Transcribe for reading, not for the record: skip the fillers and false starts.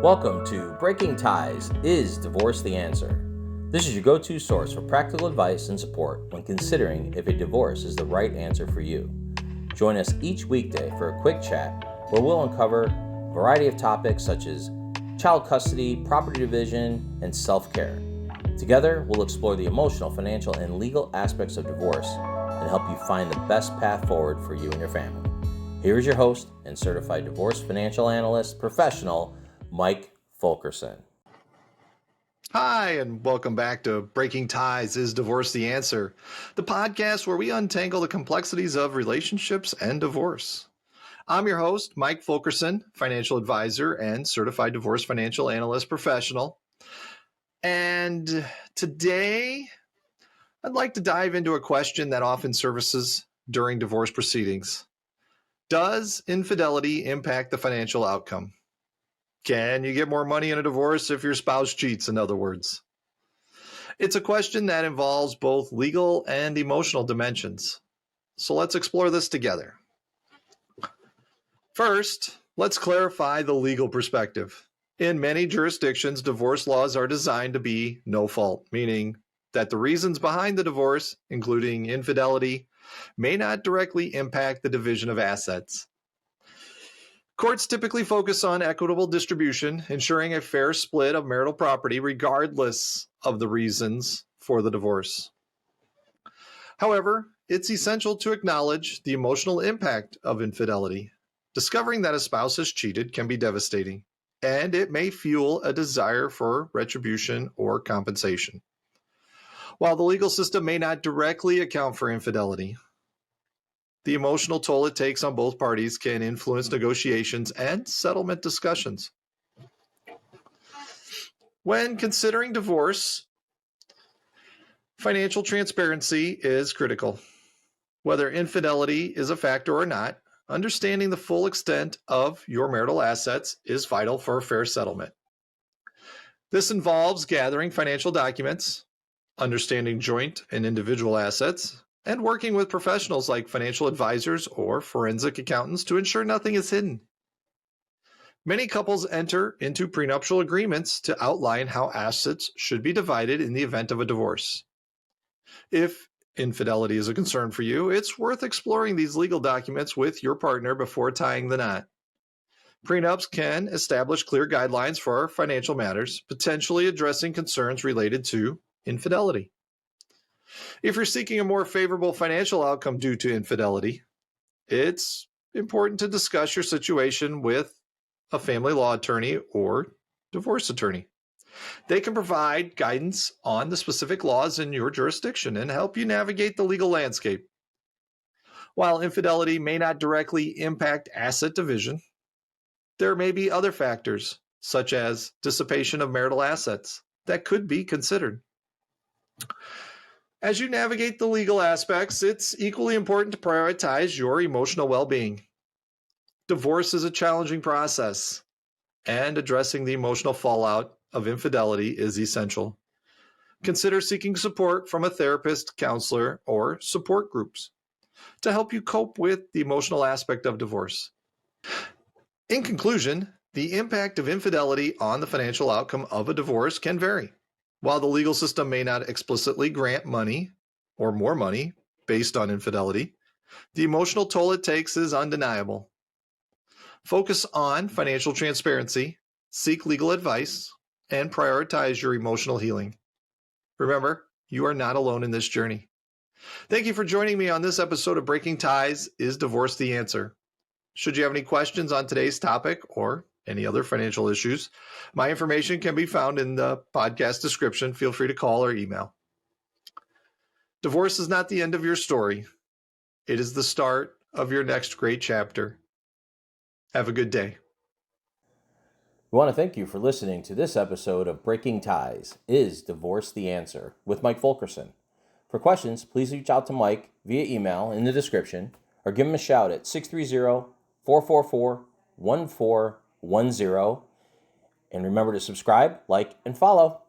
Welcome to Breaking Ties, Is Divorce the Answer? This is your go-to source for practical advice and support when considering if a divorce is the right answer for you. Join us each weekday for a quick chat where we'll uncover a variety of topics such as child custody, property division, and self-care. Together, we'll explore the emotional, financial, and legal aspects of divorce and help you find the best path forward for you and your family. Here is your host and Certified Divorce Financial Analyst professional, Mike Fulkerson. Hi, and welcome back to Breaking Ties, Is Divorce the Answer? The podcast where we untangle the complexities of relationships and divorce. I'm your host, Mike Fulkerson, financial advisor and certified divorce financial analyst professional. And today, I'd like to dive into a question that often surfaces during divorce proceedings. Does infidelity impact the financial outcome? Can you get more money in a divorce if your spouse cheats, in other words? It's a question that involves both legal and emotional dimensions. So let's explore this together. First, let's clarify the legal perspective. In many jurisdictions, divorce laws are designed to be no fault, meaning that the reasons behind the divorce, including infidelity, may not directly impact the division of assets. Courts typically focus on equitable distribution, ensuring a fair split of marital property regardless of the reasons for the divorce. However, it's essential to acknowledge the emotional impact of infidelity. Discovering that a spouse has cheated can be devastating, and it may fuel a desire for retribution or compensation. While the legal system may not directly account for infidelity, the emotional toll it takes on both parties can influence negotiations and settlement discussions. When considering divorce, financial transparency is critical. Whether infidelity is a factor or not, understanding the full extent of your marital assets is vital for a fair settlement. This involves gathering financial documents, understanding joint and individual assets, and working with professionals like financial advisors or forensic accountants to ensure nothing is hidden. Many couples enter into prenuptial agreements to outline how assets should be divided in the event of a divorce. If infidelity is a concern for you, it's worth exploring these legal documents with your partner before tying the knot. Prenups can establish clear guidelines for financial matters, potentially addressing concerns related to infidelity. If you're seeking a more favorable financial outcome due to infidelity, it's important to discuss your situation with a family law attorney or divorce attorney. They can provide guidance on the specific laws in your jurisdiction and help you navigate the legal landscape. While infidelity may not directly impact asset division, there may be other factors, such as dissipation of marital assets, that could be considered. As you navigate the legal aspects, it's equally important to prioritize your emotional well-being. Divorce is a challenging process, and addressing the emotional fallout of infidelity is essential. Consider seeking support from a therapist, counselor, or support groups to help you cope with the emotional aspect of divorce. In conclusion, the impact of infidelity on the financial outcome of a divorce can vary. While the legal system may not explicitly grant money or more money based on infidelity, the emotional toll it takes is undeniable. Focus on financial transparency, seek legal advice, and prioritize your emotional healing. Remember, you are not alone in this journey. Thank you for joining me on this episode of Breaking Ties, Is Divorce the Answer? Should you have any questions on today's topic or any other financial issues, my information can be found in the podcast description. Feel free to call or email. Divorce is not the end of your story. It is the start of your next great chapter. Have a good day. We want to thank you for listening to this episode of Breaking Ties, Is Divorce the Answer? With Mike Fulkerson. For questions, please reach out to Mike via email in the description or give him a shout at 630-444-1410. And remember to subscribe, like, and follow.